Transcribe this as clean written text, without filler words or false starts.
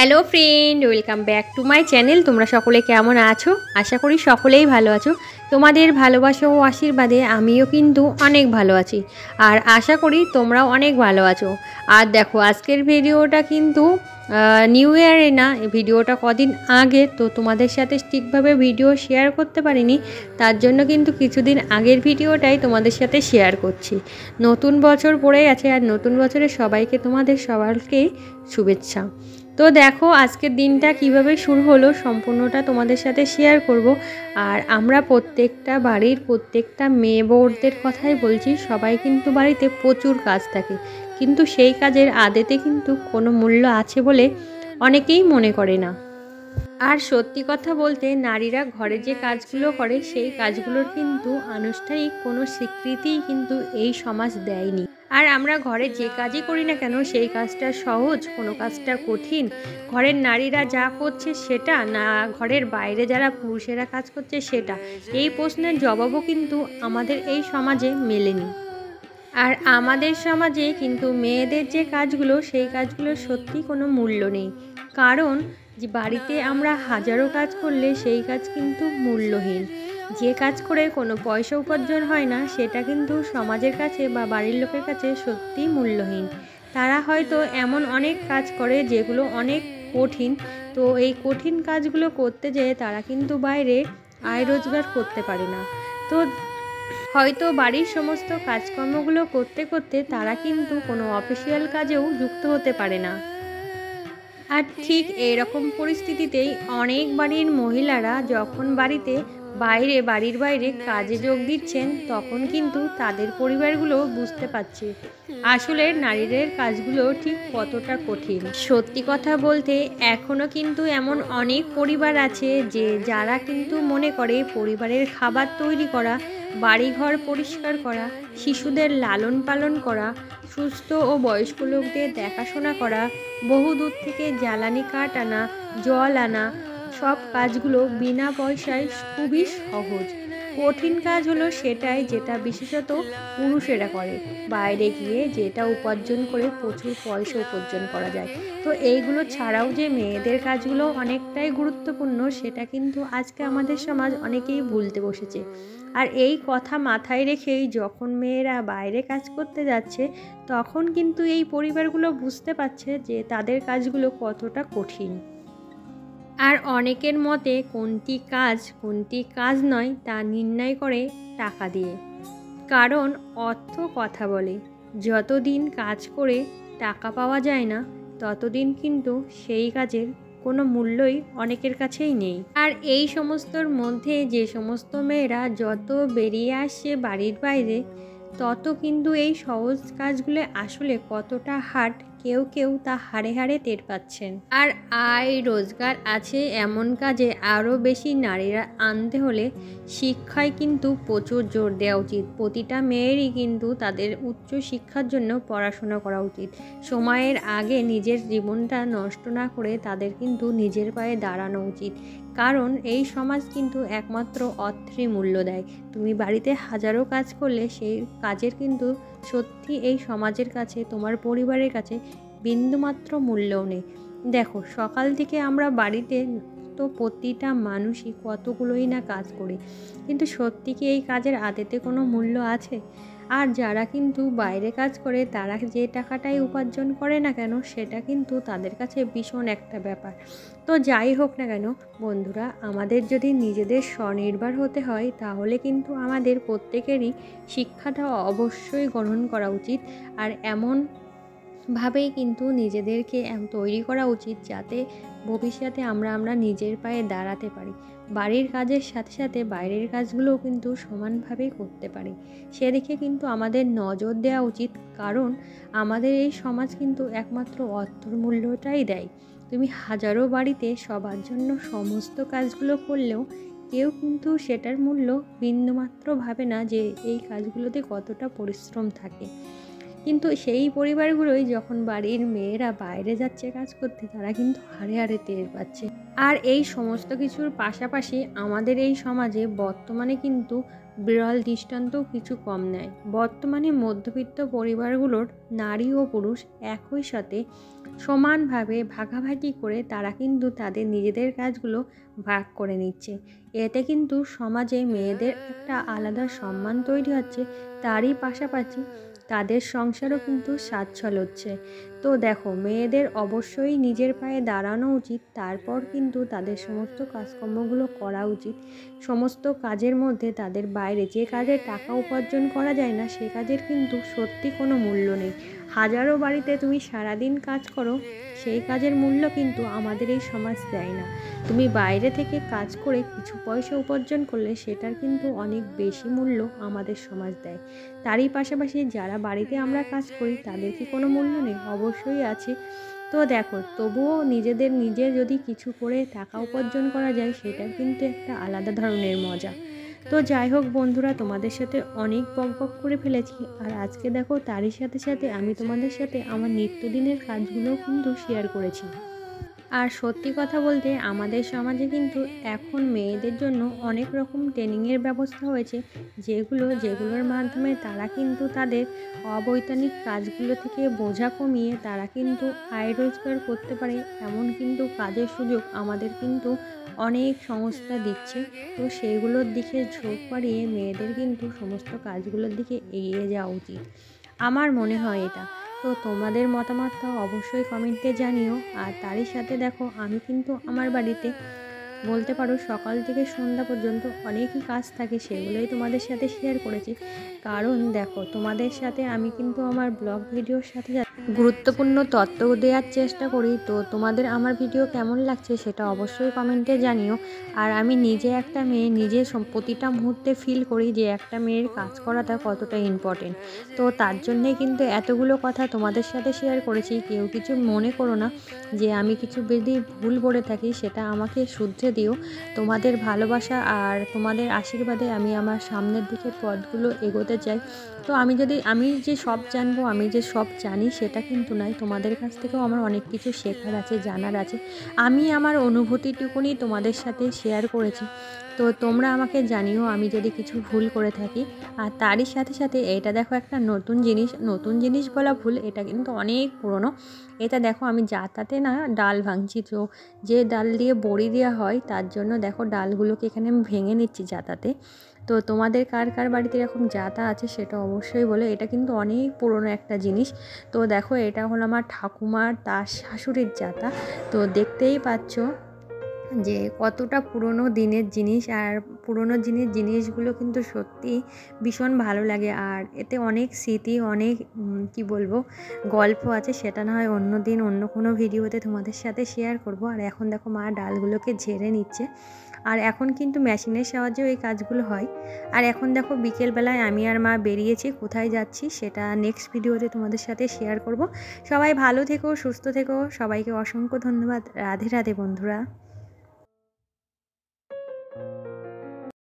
Hello friend, welcome back to my channel. তোমরা সকলে কেমন আছো? আশা করি সকলেই ভালো আছো। তোমাদের ভালোবাসা ও আশীর্বাদে আমিও কিন্তু অনেক ভালো আছি, আর আশা করি তোমরাও অনেক ভালো আছো। আর দেখো, আজকের ভিডিওটা কিন্তু নিউ ইয়ারে না, ভিডিওটা কদিন আগে, তো তোমাদের সাথে ঠিকভাবে ভিডিও শেয়ার করতে পারিনি। তার জন্য কিন্তু কিছুদিন আগের ভিডিওটাই তোমাদের সাথে শেয়ার করছি। নতুন বছর পড়ে গেছে, আর নতুন বছরে সবাইকে তোমাদের সবাইকে শুভেচ্ছা। তো দেখো, আজকের দিনটা কিভাবে শুরু হলো সম্পূর্ণটা তোমাদের সাথে শেয়ার করব। আর আমরা প্রত্যেকটা বাড়ির প্রত্যেকটা মেয়ে বউদের কথাই বলছি, সবাই কিন্তু বাড়িতে প্রচুর কাজ থাকে, কিন্তু সেই কাজের আদতে কিন্তু কোনো মূল্য আছে বলে অনেকেই মনে করে না। আর সত্যি কথা বলতে, নারীরা ঘরে যে কাজগুলো করে সেই কাজগুলোর কিন্তু আনুষ্ঠানিক কোনো স্বীকৃতিই কিন্তু এই সমাজ দেয়নি। আর আমরা ঘরে যে কাজই করি না কেন, সেই কাজটা সহজ, কোনো কাজটা কঠিন, ঘরের নারীরা যা করছে সেটা না ঘরের বাইরে যারা পুরুষেরা কাজ করছে সেটা, এই প্রশ্নের জবাবও কিন্তু আমাদের এই সমাজে মেলেনি। আর আমাদের সমাজে কিন্তু মেয়েদের যে কাজগুলো, সেই কাজগুলোর সত্যি কোনো মূল্য নেই। কারণ যে বাড়িতে আমরা হাজারো কাজ করলে সেই কাজ কিন্তু মূল্যহীন। যে কাজ করে কোনো পয়সা উপার্জন হয় না, সেটা কিন্তু সমাজের কাছে বা বাড়ির লোকের কাছে সত্যিই মূল্যহীন। তারা হয়তো এমন অনেক কাজ করে যেগুলো অনেক কঠিন, তো এই কঠিন কাজগুলো করতে যেয়ে তারা কিন্তু বাইরে আয় রোজগার করতে পারে না। তো হয়তো বাড়ির সমস্ত কাজকর্মগুলো করতে করতে তারা কিন্তু কোনো অফিসিয়াল কাজেও যুক্ত হতে পারে না। আর ঠিক এরকম পরিস্থিতিতেই অনেক বাড়ির মহিলারা যখন বাড়ির বাইরে কাজে যোগ দিচ্ছেন, তখন কিন্তু তাদের পরিবারগুলো বুঝতে পারছে আসলে নারীদের কাজগুলো ঠিক কতটা কঠিন। সত্যি কথা বলতে, এখনও কিন্তু এমন অনেক পরিবার আছে যে যারা কিন্তু মনে করে পরিবারের খাবার তৈরি করা, বাড়িঘর পরিষ্কার করা, শিশুদের লালন পালন করা, সুস্থ ও বয়স্ক লোকদের দেখাশোনা করা, বহু দূর থেকে জ্বালানি কাঠ আনা, জল আনা, সব কাজগুলো বিনা পয়সায় খুবই সহজ। কঠিন কাজ হলো সেটাই যেটা বিশেষত পুরুষেরা করে, বাইরে গিয়ে যেটা উপার্জন করে প্রচুর পয়সা উপার্জন করা যায়। তো এইগুলো ছাড়াও যে মেয়েদের কাজগুলো অনেকটাই গুরুত্বপূর্ণ, সেটা কিন্তু আজকে আমাদের সমাজ অনেকেই ভুলতে বসেছে। আর এই কথা মাথায় রেখেই যখন মেয়েরা বাইরে কাজ করতে যাচ্ছে, তখন কিন্তু এই পরিবারগুলো বুঝতে পারছে যে তাদের কাজগুলো কতটা কঠিন। আর অনেকের মতে কোনটি কাজ নয় তা নির্ণয় করে টাকা দিয়ে। কারণ অর্থ কথা বলে, যতদিন কাজ করে টাকা পাওয়া যায় না, ততদিন কিন্তু সেই কাজের কোনো মূল্যই অনেকের কাছেই নেই। আর এই সমস্তর মধ্যে যে সমস্ত মেয়েরা যত বেরিয়ে আসছে বাড়ির বাইরে, তত কিন্তু এই সহজ কাজগুলো আসলে কতটা হার্ড, কেউ তা হাড়ে হাড়ে টের পাচ্ছেন। আর আয় রোজগার আছে এমন কাজে আরও বেশি নারীরা আনতে হলে শিক্ষায় কিন্তু প্রচুর জোর দেওয়া উচিত। প্রতিটা মেয়েরই কিন্তু তাদের উচ্চ শিক্ষার জন্য পড়াশোনা করা উচিত। সময়ের আগে নিজের জীবনটা নষ্ট না করে তাদের কিন্তু নিজের পায়ে দাঁড়ানো উচিত। কারণ এই সমাজ কিন্তু একমাত্র অর্থেরই মূল্য দেয়। তুমি বাড়িতে হাজারো কাজ করলে সেই কাজের কিন্তু সত্যি এই সমাজের কাছে, তোমার পরিবারের কাছে বিন্দুমাত্র মূল্যও নেই। দেখো, সকাল থেকে আমরা বাড়িতে তো প্রতিটা মানুষই কতগুলোই না কাজ করি, কিন্তু সত্যি কি এই কাজের আদতে কোনো মূল্য আছে? আর যারা কিন্তু বাইরে কাজ করে, তারা যে টাকাটাই উপার্জন করে না কেন, সেটা কিন্তু তাদের কাছে ভীষণ একটা ব্যাপার। তো যাই হোক না কেন বন্ধুরা, আমাদের যদি নিজেদের স্বনির্ভর হতে হয়, তাহলে কিন্তু আমাদের প্রত্যেকেরই শিক্ষাটা অবশ্যই গ্রহণ করা উচিত। আর এমনভাবেই কিন্তু নিজেদেরকে তৈরি করা উচিত যাতে ভবিষ্যতে আমরা নিজের পায়ে দাঁড়াতে পারি, বাড়ির কাজের সাথে সাথে বাইরের কাজগুলোও কিন্তু সমানভাবেই করতে পারি। সেদিকে কিন্তু আমাদের নজর দেওয়া উচিত, কারণ আমাদের এই সমাজ কিন্তু একমাত্র অর্থর মূল্যটাই দেয়। তুমি হাজারো বাড়িতে সবার জন্য সমস্ত কাজগুলো করলেও কেউ কিন্তু সেটার মূল্য বিন্দুমাত্র ভাবে না যে এই কাজগুলোতে কতটা পরিশ্রম থাকে। কিন্তু সেই পরিবারগুলোই যখন বাড়ির মেয়েরা বাইরে যাচ্ছে কাজ করতে, তারা কিন্তু হাড়ে হাড়ে টের পাচ্ছে। আর এই সমস্ত কিছুর পাশাপাশি আমাদের এই সমাজে বর্তমানে কিন্তু বিরল দৃষ্টান্তও কিছু কম নয়। বর্তমানে মধ্যবিত্ত পরিবারগুলোর নারী ও পুরুষ একই সাথে সমানভাবে ভাগাভাগি করে তারা কিন্তু তাদের নিজেদের কাজগুলো ভাগ করে নিচ্ছে। এতে কিন্তু সমাজে মেয়েদের একটা আলাদা সম্মান তৈরি হচ্ছে, তারই পাশাপাশি তাদের সংসারও কিন্তু সচ্ছল হচ্ছে। তো দেখো, মেয়েদের অবশ্যই নিজের পায়ে দাঁড়ানো উচিত, তারপর কিন্তু তাদের সমস্ত কাজকর্মগুলো করা উচিত। সমস্ত কাজের মধ্যে তাদের বাইরে যে কাজে টাকা উপার্জন করা যায় না, সে কাজের কিন্তু সত্যি কোনো মূল্য নেই। হাজারো বাড়িতে তুমি সারাদিন কাজ করো, সেই কাজের মূল্য কিন্তু আমাদের এই সমাজ দেয় না। তুমি বাইরে থেকে কাজ করে কিছু পয়সা উপার্জন করলে সেটার কিন্তু অনেক বেশি মূল্য আমাদের সমাজ দেয়। তারই পাশাপাশি যারা বাড়িতে আমরা কাজ করি তাদের কি কোনো মূল্য নেই? অবশ্যই আছে। তো দেখো, তবুও নিজে যদি কিছু করে টাকা উপার্জন করা যায়, সেটার কিন্তু একটা আলাদা ধরনের মজা। তো যাই হোক বন্ধুরা, তোমাদের সাথে অনেক বকবক করে ফেলেছি। আর আজকে দেখো, তারই সাথে সাথে আমি তোমাদের সাথে আমার নিত্যদিনের কাজগুলোও কিন্তু শেয়ার করেছি। আর সত্যি কথা বলতে, আমাদের সমাজে কিন্তু এখন মেয়েদের জন্য অনেক রকম ট্রেনিংয়ের ব্যবস্থা হয়েছে, যেগুলোর মাধ্যমে তারা কিন্তু তাদের অবৈতনিক কাজগুলো থেকে বোঝা কমিয়ে তারা কিন্তু আয় রোজগার করতে পারে। এমন কিন্তু কাজের সুযোগ আমাদের কিন্তু অনেক সংস্থা দিচ্ছে। তো সেইগুলোর দিকে ঝোঁক বাড়িয়ে মেয়েদের কিন্তু সমস্ত কাজগুলোর দিকে এগিয়ে যাওয়া উচিত, আমার মনে হয় এটা। তো তোমাদের মতামতটা অবশ্যই কমেন্টে জানিও। আর তারই সাথে দেখো, আমি কিন্তু আমার বাড়িতে বলতে পারো সকাল থেকে সন্ধ্যা পর্যন্ত অনেকই কাজ থাকে, সেগুলোই তোমাদের সাথে শেয়ার করেছি। কারণ দেখো, তোমাদের সাথে আমি কিন্তু আমার ব্লগ ভিডিওর সাথে গুরুত্বপূর্ণ তথ্য দেওয়ার চেষ্টা করি। তো তোমাদের আমার ভিডিও কেমন লাগছে সেটা অবশ্যই কমেন্টে জানিও। আর আমি নিজে একটা মেয়ে, নিজে প্রতিটা মুহূর্তে ফিল করি যে একটা মেয়ের কাজ করাটা কতটা ইম্পর্টেন্ট। তো তার জন্যেই কিন্তু এতগুলো কথা তোমাদের সাথে শেয়ার করেছি। কেউ কিছু মনে করো না যে আমি কিছু যদি ভুল বলে থাকি, সেটা আমাকে শুধরে দিও। তোমাদের ভালোবাসা আর তোমাদের আশীর্বাদে আমি আমার সামনের দিকে পথগুলো এগোতে চাই। তো আমি যে সব জানবো, আমি যে সব জানি সেটা কিন্তু নয়। তোমাদের কাছ থেকেও আমার অনেক কিছু শেখার আছে, জানার আছে। আমি আমার অনুভূতিটুকুনি তোমাদের সাথে শেয়ার করেছি। তো তোমরা আমাকে জানিও আমি যদি কিছু ভুল করে থাকি। আর তারই সাথে সাথে এটা দেখো, একটা নতুন জিনিস বলা ভুল, এটা কিন্তু অনেক পুরনো। এটা দেখো, আমি জাতাতে না ডাল ভাঙছি। তো যে ডাল দিয়ে বড়ি দেওয়া হয়, তার জন্য দেখো ডালগুলোকে এখানে আমি ভেঙে নিচ্ছি জাতাতে। তো তোমাদের কার কার বাড়িতে এরকম জাতা আছে সেটা অবশ্যই বলে। এটা কিন্তু অনেক পুরনো একটা জিনিস। তো দেখো, এটা হলো আমার ঠাকুমার তার শাশুড়ির জাতা। তো দেখতেই পাচ্ছ যে কতটা পুরনো দিনের জিনিস। আর পুরনো জিনিসগুলো কিন্তু সত্যি ভীষণ ভালো লাগে। আর এতে অনেক স্মৃতি, অনেক কি বলবো, গল্প আছে। সেটা না হয় অন্য দিন অন্য কোনো ভিডিওতে তোমাদের সাথে শেয়ার করব। আর এখন দেখো, মা ডালগুলোকে ঝেড়ে নিচ্ছে। আর এখন কিন্তু মেশিনের সাহায্যেও এই কাজগুলো হয়। আর এখন দেখো, বিকেলবেলায় আমি আর মা বেরিয়েছি। কোথায় যাচ্ছি সেটা নেক্সট ভিডিওতে তোমাদের সাথে শেয়ার করব। সবাই ভালো থেকো, সুস্থ থেকো। সবাইকে অসংখ্য ধন্যবাদ। রাধে রাধে বন্ধুরা।